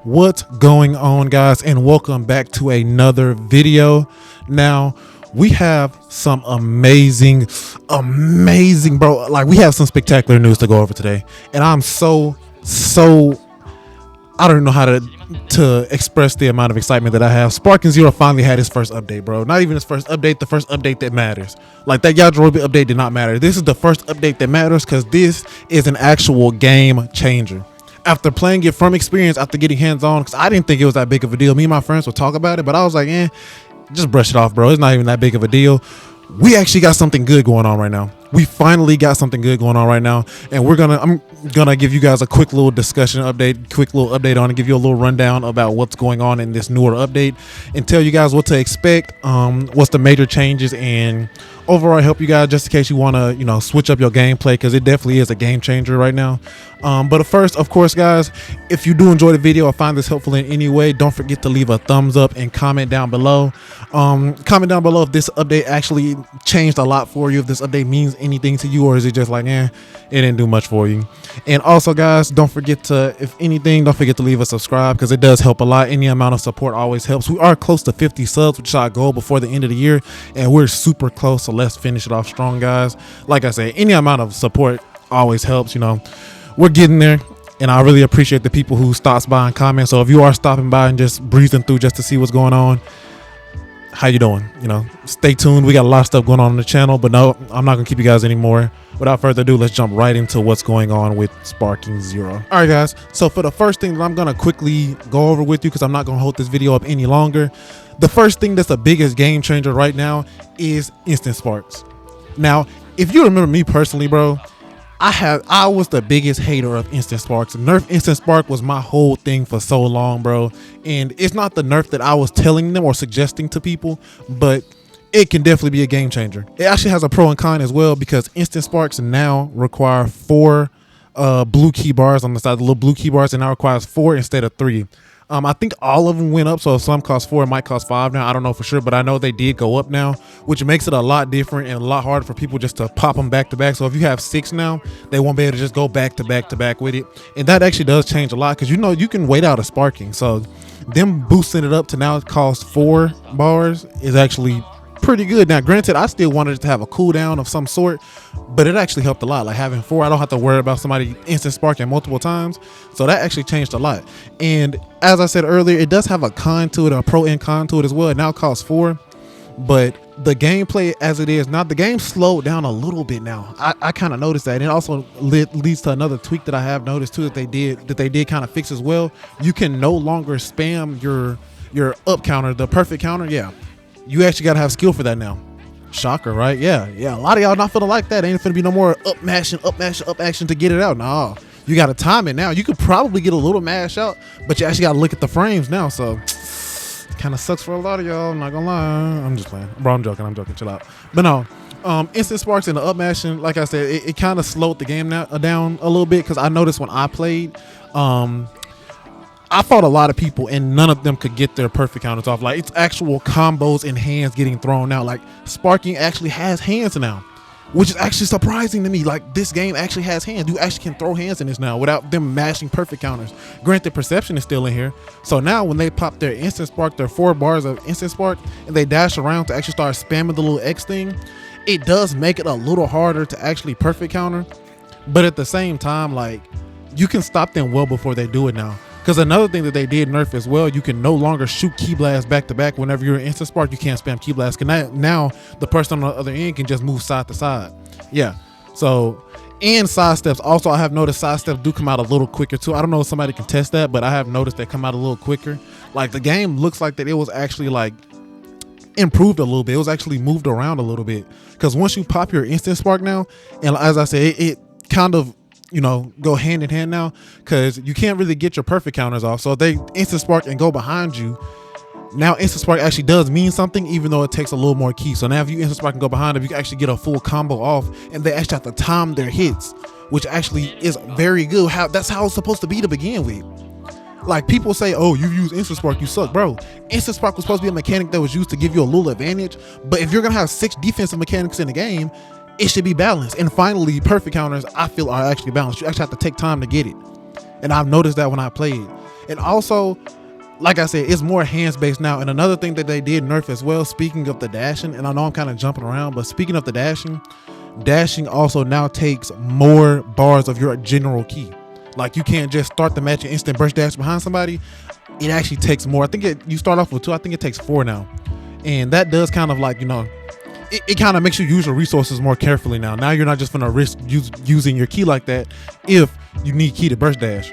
What's going on, guys, and welcome back to another video. Now we have some amazing bro, like we have some spectacular news to go over today, and I'm so I don't know how to express the amount of excitement that I have. Sparking Zero finally had his first update, bro. Not even his first update, the first update that matters. Like that Yajirobe update did not matter. This is the first update that matters because this is an actual game changer. After playing it from experience, after getting hands-on, because I didn't think it was that big of a deal. Me and my friends would talk about it, but I was like, just brush it off, bro. It's not even that big of a deal. We actually got something good going on right now. We finally got something good going on right now, and I'm gonna give you guys a quick little discussion update, on it, give you a little rundown about what's going on in this newer update, and tell you guys what to expect, what's the major changes, and overall help you guys just in case you want to switch up your gameplay, because it definitely is a game changer right now. But first, of course, guys, if you do enjoy the video or find this helpful in any way, don't forget to leave a thumbs up and comment down below. Comment down below if this update actually changed a lot for you, if this update means anything to you, or is it just like it didn't do much for you. And also, guys, don't forget to leave a subscribe, because it does help a lot. Any amount of support always helps. We are close to 50 subs, which is our goal before the end of the year, and we're super close, so let's finish it off strong, guys. Like I said, any amount of support always helps. We're getting there, and I really appreciate the people who stops by and comment. So if you are stopping by and just breezing through just to see what's going on, how you doing? Stay tuned. We got a lot of stuff going on the channel, but no, I'm not gonna keep you guys anymore. Without further ado, let's jump right into what's going on with Sparking Zero. All right, guys, so for the first thing that I'm gonna quickly go over with you, because I'm not gonna hold this video up any longer, the first thing that's the biggest game changer right now is instant sparks. Now, if you remember me personally, bro, I was the biggest hater of instant sparks. Nerf instant spark was my whole thing for so long, bro. And it's not the nerf that I was telling them or suggesting to people, but it can definitely be a game changer. It actually has a pro and con as well, because instant sparks now require 4 blue key bars on the side, the little blue key bars, and now requires 4 instead of 3. I think all of them went up, so if some cost 4, it might cost 5 now. I don't know for sure, but I know they did go up now, which makes it a lot different and a lot harder for people just to pop them back to back. So if you have 6 now, they won't be able to just go back to back to back with it, and that actually does change a lot, because you can wait out a sparking. So them boosting it up to now it costs 4 bars is actually pretty good. Now, granted, I still wanted it to have a cooldown of some sort, but it actually helped a lot. Like having 4, I don't have to worry about somebody instant sparking multiple times, so that actually changed a lot. And as I said earlier, it does have a con to it, a pro and con to it as well. It now costs 4, but the gameplay as it is now, the game slowed down a little bit now. I kind of noticed that, and it also leads to another tweak that I have noticed too, that they did kind of fix as well. You can no longer spam your up counter, the perfect counter. Yeah, you actually gotta have skill for that now. Shocker, right? Yeah. A lot of y'all not feeling like that. Ain't finna be no more up action to get it out. Nah, you gotta time it now. You could probably get a little mash out, but you actually gotta look at the frames now. So it kind of sucks for a lot of y'all. I'm not gonna lie. I'm just playing, bro. I'm joking. Chill out. But no, instant sparks and the up mashing, like I said, it kind of slowed the game down a little bit, because I noticed when I played, I fought a lot of people and none of them could get their perfect counters off. Like, it's actual combos and hands getting thrown out. Like, sparking actually has hands now, which is actually surprising to me. Like, this game actually has hands. You actually can throw hands in this now without them mashing perfect counters. Granted, perception is still in here. So now when they pop their instant spark, their 4 bars of instant spark, and they dash around to actually start spamming the little X thing, it does make it a little harder to actually perfect counter. But at the same time, like, you can stop them well before they do it now. Because another thing that they did nerf as well, you can no longer shoot key blast back to back. Whenever you're in instant spark, you can't spam key blast. Now the person on the other end can just move side to side. Yeah. So, and side steps. Also, I have noticed side steps do come out a little quicker too. I don't know if somebody can test that, but I have noticed they come out a little quicker. Like, the game looks like that it was actually like improved a little bit. It was actually moved around a little bit. Because once you pop your instant spark now, and as I said, it kind of go hand in hand now, because you can't really get your perfect counters off. So if they instant spark and go behind you, now instant spark actually does mean something, even though it takes a little more key. So now if you instant spark and go behind them, you can actually get a full combo off, and they actually have to time their hits, which actually is very good. That's how it's supposed to be to begin with. Like people say, oh, you use Instant Spark, you suck, bro. Instant Spark was supposed to be a mechanic that was used to give you a little advantage, but if you're gonna have 6 defensive mechanics in the game, it should be balanced. And finally, perfect counters, I feel, are actually balanced. You actually have to take time to get it, and I've noticed that when I played. And also, like I said, it's more hands based now. And another thing that they did nerf as well, speaking of the dashing, and I know I'm kind of jumping around, but speaking of the dashing also now takes more bars of your general key. Like you can't just start the match and instant burst dash behind somebody. It actually takes more. I think you start off with 2. I think it takes 4 now. And that does kind of like, you know, it kind of makes you use your resources more carefully now. Now you're not just gonna risk using your key like that if you need key to burst dash.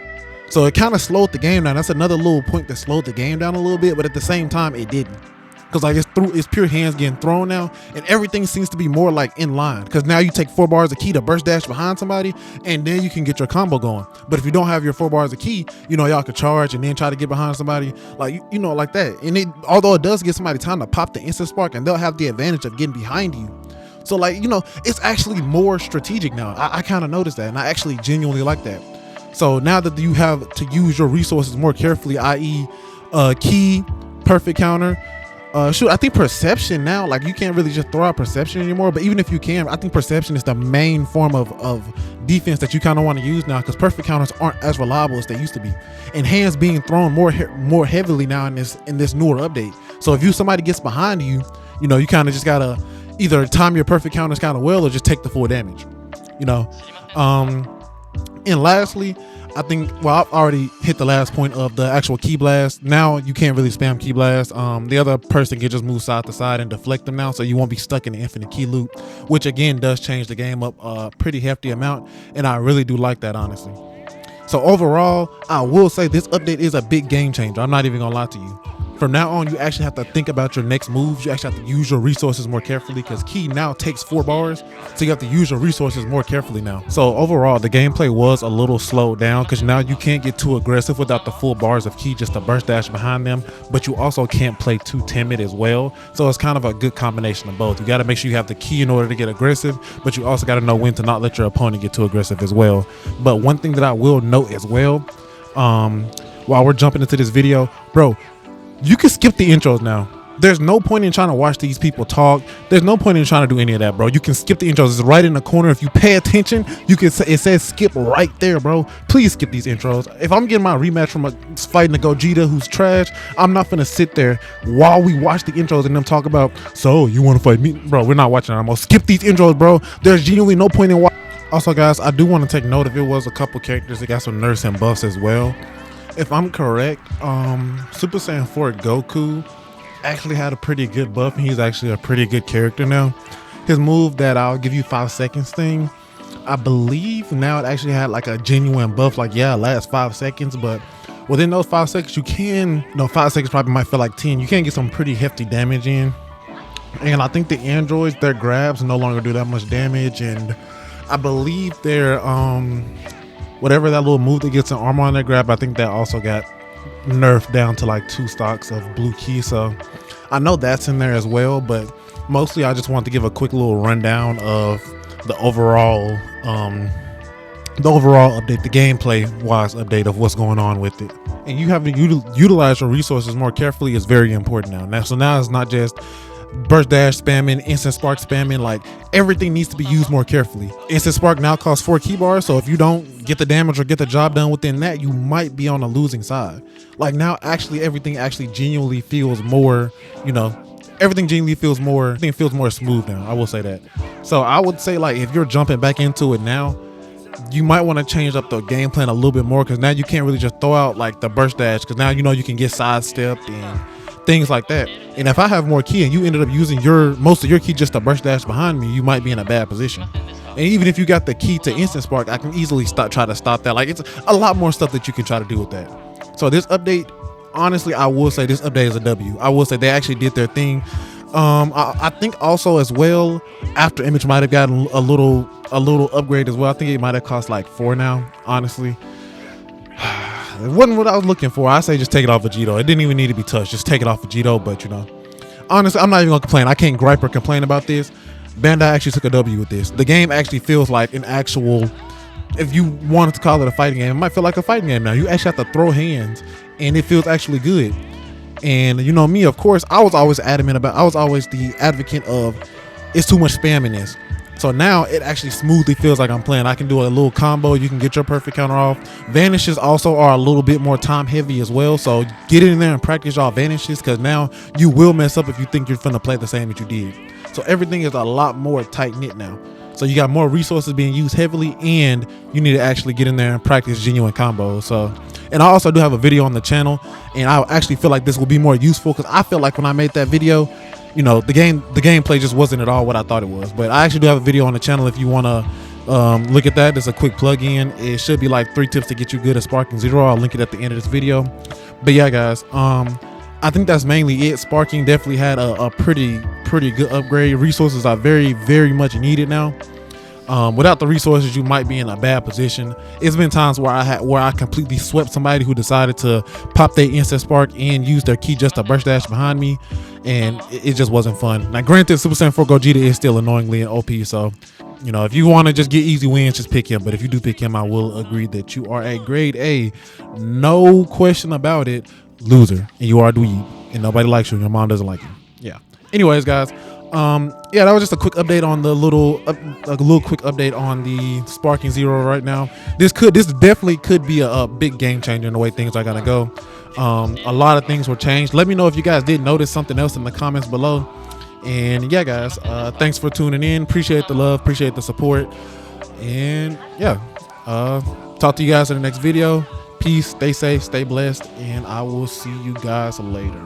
So it kind of slowed the game down. That's another little point that slowed the game down a little bit, but at the same time it didn't. Because like it's pure hands getting thrown now, and everything seems to be more like in line. Because now you take 4 bars of key to burst dash behind somebody, and then you can get your combo going. But if you don't have your 4 bars of key, you know, y'all could charge and then try to get behind somebody, like you know, like that. And although it does give somebody time to pop the instant spark, and they'll have the advantage of getting behind you. So like, you know, it's actually more strategic now. I kind of noticed that, and I actually genuinely like that. So now that you have to use your resources more carefully, i.e. Key, perfect counter, shoot, I think perception now, like you can't really just throw out perception anymore, but even if you can, I think perception is the main form of defense that you kind of want to use now, because perfect counters aren't as reliable as they used to be, and hands being thrown more heavily now in this newer update. So if somebody gets behind you, you know, you kind of just gotta either time your perfect counters kind of well or just take the full damage, you know. And lastly, I think, well, I've already hit the last point of the actual key blast. Now you can't really spam key blast. The other person can just move side to side and deflect them now, so you won't be stuck in the infinite key loop, which again does change the game up a pretty hefty amount, and I really do like that, honestly. So overall, I will say this update is a big game changer. I'm not even gonna lie to you. From now on, you actually have to think about your next moves. You actually have to use your resources more carefully, because key now takes 4 bars, so you have to use your resources more carefully now. So overall, the gameplay was a little slowed down, because now you can't get too aggressive without the full bars of key just to burst dash behind them, but you also can't play too timid as well. So it's kind of a good combination of both. You got to make sure you have the key in order to get aggressive, but you also got to know when to not let your opponent get too aggressive as well. But one thing that I will note as well, while we're jumping into this video, bro, you can skip the intros now. There's no point in trying to watch these people talk. There's no point in trying to do any of that, bro. You can skip the intros. It's right in the corner. If you pay attention, you can say, it says skip right there, bro. Please skip these intros. If I'm getting my rematch from fighting a Gogeta who's trash, I'm not gonna sit there while we watch the intros and them talk about, so you want to fight me? Bro, we're not watching it. I'm gonna skip these intros, bro. There's genuinely no point in watching. Also, guys, I do want to take note if it was a couple characters that got some nerfs and buffs as well. If I'm correct, Super Saiyan 4 Goku actually had a pretty good buff, and he's actually a pretty good character now. His move that I'll give you 5 seconds thing, I believe now it actually had like a genuine buff, like yeah, it lasts 5 seconds, but within those 5 seconds you can, no, 5 seconds probably might feel like 10, you can get some pretty hefty damage in. And I think the androids, their grabs no longer do that much damage, and I believe their whatever that little move that gets an armor on their grab, I think that also got nerfed down to like 2 stocks of blue key. So I know that's in there as well, but mostly I just want to give a quick little rundown of the overall update, the gameplay wise update of what's going on with it. And you have to utilize your resources more carefully is very important now. So now it's not just burst dash spamming, instant spark spamming, like everything needs to be used more carefully. Instant spark now costs 4 key bars, so if you don't get the damage or get the job done within that, you might be on the losing side. Like now actually everything actually genuinely feels more, you know, everything feels more smooth now. I will say that. So I would say, like, if you're jumping back into it now, you might want to change up the game plan a little bit more, because now you can't really just throw out like the burst dash, because now you know you can get sidestepped and things like that. And if I have more key and you ended up using most of your key just to burst dash behind me, you might be in a bad position. And even if you got the key to instant spark, I can easily try to stop that. Like, it's a lot more stuff that you can try to do with that. So this update, honestly, I will say this update is a W. I will say they actually did their thing. I think also as well, After Image might have gotten a little upgrade as well. I think it might have cost like 4 now, honestly. It wasn't what I was looking for. I say just take it off Vegito. It didn't even need to be touched. Just take it off Vegito. But you know, honestly, I'm not even gonna complain. I can't gripe or complain about this. Bandai actually took a W with this. The game actually feels like an actual, if you wanted to call it a fighting game, it might feel like a fighting game now. You actually have to throw hands and it feels actually good. And you know me, of course, I was always the advocate of it's too much spam in this. So now it actually smoothly feels like I'm playing. I can do a little combo. You can get your perfect counter off. Vanishes also are a little bit more time heavy as well. So get in there and practice y'all vanishes, because now you will mess up if you think you're finna play the same that you did. So everything is a lot more tight knit now. So you got more resources being used heavily, and you need to actually get in there and practice genuine combos. So, and I also do have a video on the channel, and I actually feel like this will be more useful, because I feel like when I made that video, you know, the gameplay just wasn't at all what I thought it was. But I actually do have a video on the channel if you want to look at that. There's a quick plug-in. It should be like 3 tips to get you good at Sparking Zero. I'll link it at the end of this video. But yeah, guys, I think that's mainly it. Sparking definitely had a pretty good upgrade. Resources are very, very much needed now. Without the resources, you might be in a bad position. It's been times where I completely swept somebody who decided to pop their instant spark and use their key just to burst dash behind me, and it just wasn't fun. Now, granted, Super Saiyan 4 Gogeta is still annoyingly an OP, so you know, if you want to just get easy wins, just pick him. But if you do pick him, I will agree that you are a grade A, no question about it, loser, and you are a dweeb, and nobody likes you, and your mom doesn't like you. Yeah. Anyways, guys. Yeah, that was just a quick update on the little quick update on the Sparking Zero right now. This definitely could be a big game changer in the way things are gonna go. A lot of things were changed. Let me know if you guys did notice something else in the comments below. And yeah, guys, thanks for tuning in. Appreciate the love, appreciate the support, and yeah, talk to you guys in the next video. Peace, stay safe, stay blessed, and I will see you guys later.